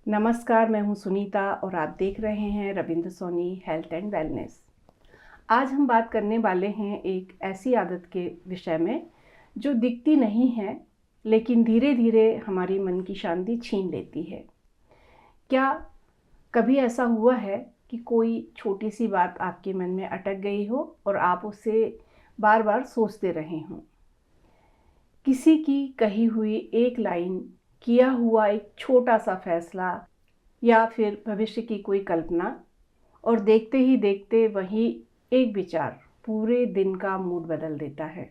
नमस्कार, मैं हूं सुनीता और आप देख रहे हैं Ravindra Soni health and wellness. आज हम बात करने वाले हैं एक ऐसी आदत के विषय में जो दिखती नहीं है लेकिन धीरे धीरे हमारी मन की शांति छीन लेती है। क्या कभी ऐसा हुआ है कि कोई छोटी सी बात आपके मन में अटक गई हो और आप उसे बार बार सोचते रहे हों? किसी की कही हुई एक लाइन, किया हुआ एक छोटा सा फैसला या फिर भविष्य की कोई कल्पना, और देखते ही देखते वही एक विचार पूरे दिन का मूड बदल देता है।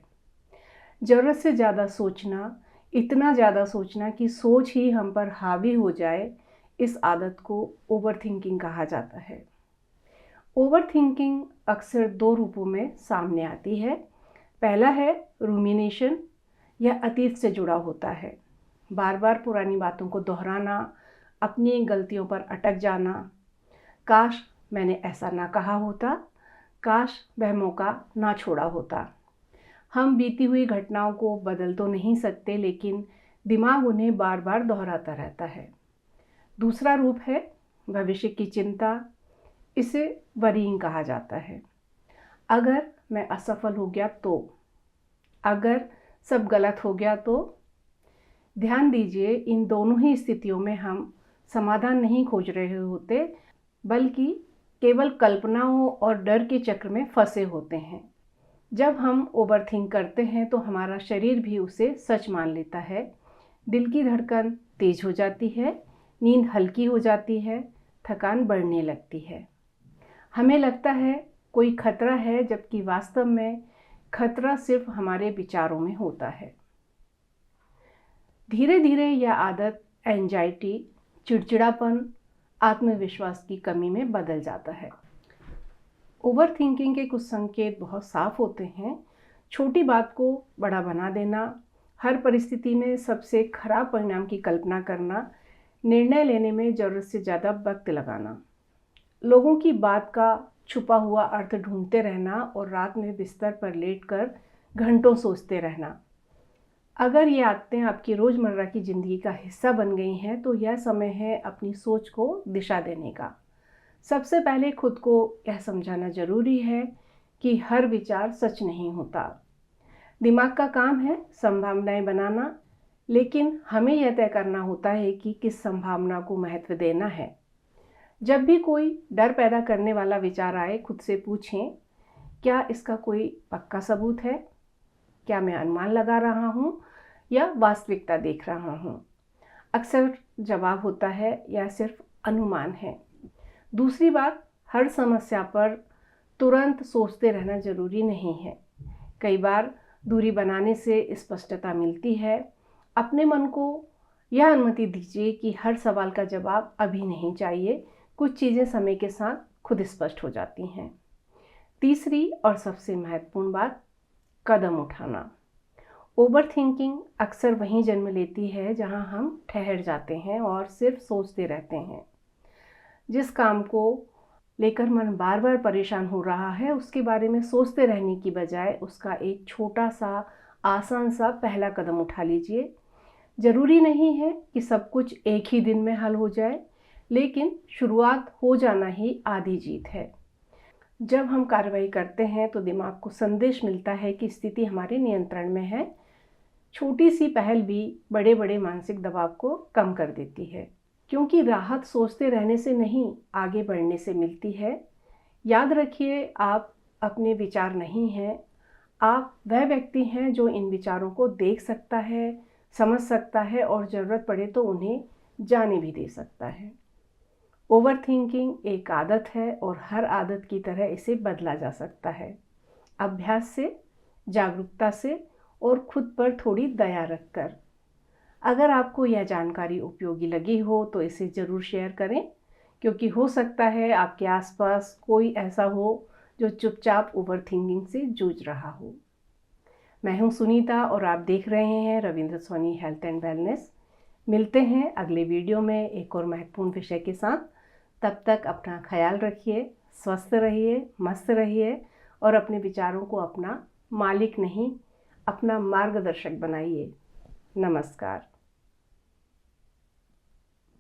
ज़रूरत से ज़्यादा सोचना, इतना ज़्यादा सोचना कि सोच ही हम पर हावी हो जाए, इस आदत को ओवरथिंकिंग कहा जाता है। ओवरथिंकिंग अक्सर दो रूपों में सामने आती है। पहला है रूमिनेशन, यह अतीत से जुड़ा होता है। बार बार पुरानी बातों को दोहराना, अपनी गलतियों पर अटक जाना, काश मैंने ऐसा ना कहा होता, काश वह मौका ना छोड़ा होता। हम बीती हुई घटनाओं को बदल तो नहीं सकते, लेकिन दिमाग उन्हें बार बार दोहराता रहता है। दूसरा रूप है भविष्य की चिंता, इसे वरीइंग कहा जाता है। अगर मैं असफल हो गया तो, अगर सब गलत हो गया तो। ध्यान दीजिए, इन दोनों ही स्थितियों में हम समाधान नहीं खोज रहे होते, बल्कि केवल कल्पनाओं और डर के चक्र में फंसे होते हैं। जब हम ओवरथिंक करते हैं तो हमारा शरीर भी उसे सच मान लेता है। दिल की धड़कन तेज हो जाती है, नींद हल्की हो जाती है, थकान बढ़ने लगती है। हमें लगता है कोई खतरा है, जबकि वास्तव में खतरा सिर्फ हमारे विचारों में होता है। धीरे धीरे यह आदत एंजाइटी, चिड़चिड़ापन, आत्मविश्वास की कमी में बदल जाता है। ओवरथिंकिंग के कुछ संकेत बहुत साफ होते हैं। छोटी बात को बड़ा बना देना, हर परिस्थिति में सबसे खराब परिणाम की कल्पना करना, निर्णय लेने में ज़रूरत से ज़्यादा वक्त लगाना, लोगों की बात का छुपा हुआ अर्थ ढूंढते रहना और रात में बिस्तर पर लेटकर घंटों सोचते रहना। अगर ये आदतें आपकी रोज़मर्रा की ज़िंदगी का हिस्सा बन गई हैं तो यह समय है अपनी सोच को दिशा देने का। सबसे पहले खुद को यह समझाना ज़रूरी है कि हर विचार सच नहीं होता। दिमाग का काम है संभावनाएं बनाना, लेकिन हमें यह तय करना होता है कि किस संभावना को महत्व देना है। जब भी कोई डर पैदा करने वाला विचार आए, खुद से पूछें, क्या इसका कोई पक्का सबूत है? क्या मैं अनुमान लगा रहा हूँ या वास्तविकता देख रहा हूँ? अक्सर जवाब होता है यह सिर्फ अनुमान है। दूसरी बात, हर समस्या पर तुरंत सोचते रहना जरूरी नहीं है। कई बार दूरी बनाने से स्पष्टता मिलती है। अपने मन को यह अनुमति दीजिए कि हर सवाल का जवाब अभी नहीं चाहिए। कुछ चीज़ें समय के साथ खुद स्पष्ट हो जाती हैं। तीसरी और सबसे महत्वपूर्ण बात, कदम उठाना। ओवरथिंकिंग अक्सर वहीं जन्म लेती है जहां हम ठहर जाते हैं और सिर्फ सोचते रहते हैं। जिस काम को लेकर मन बार बार परेशान हो रहा है, उसके बारे में सोचते रहने की बजाय उसका एक छोटा सा आसान सा पहला कदम उठा लीजिए। ज़रूरी नहीं है कि सब कुछ एक ही दिन में हल हो जाए, लेकिन शुरुआत हो जाना ही आधी जीत है। जब हम कार्रवाई करते हैं तो दिमाग को संदेश मिलता है कि स्थिति हमारे नियंत्रण में है। छोटी सी पहल भी बड़े बड़े मानसिक दबाव को कम कर देती है, क्योंकि राहत सोचते रहने से नहीं, आगे बढ़ने से मिलती है। याद रखिए, आप अपने विचार नहीं हैं, आप वह व्यक्ति हैं जो इन विचारों को देख सकता है, समझ सकता है और ज़रूरत पड़े तो उन्हें जाने भी दे सकता है। ओवरथिंकिंग एक आदत है और हर आदत की तरह इसे बदला जा सकता है, अभ्यास से, जागरूकता से और खुद पर थोड़ी दया रखकर। अगर आपको यह जानकारी उपयोगी लगी हो तो इसे ज़रूर शेयर करें, क्योंकि हो सकता है आपके आसपास कोई ऐसा हो जो चुपचाप ओवरथिंकिंग से जूझ रहा हो। मैं हूं सुनीता और आप देख रहे हैं Ravindra Soni health and wellness. मिलते हैं अगले वीडियो में एक और महत्वपूर्ण विषय के साथ। तब तक अपना ख्याल रखिए, स्वस्थ रहिए, मस्त रहिए और अपने विचारों को अपना मालिक नहीं, अपना मार्गदर्शक बनाइए। नमस्कार।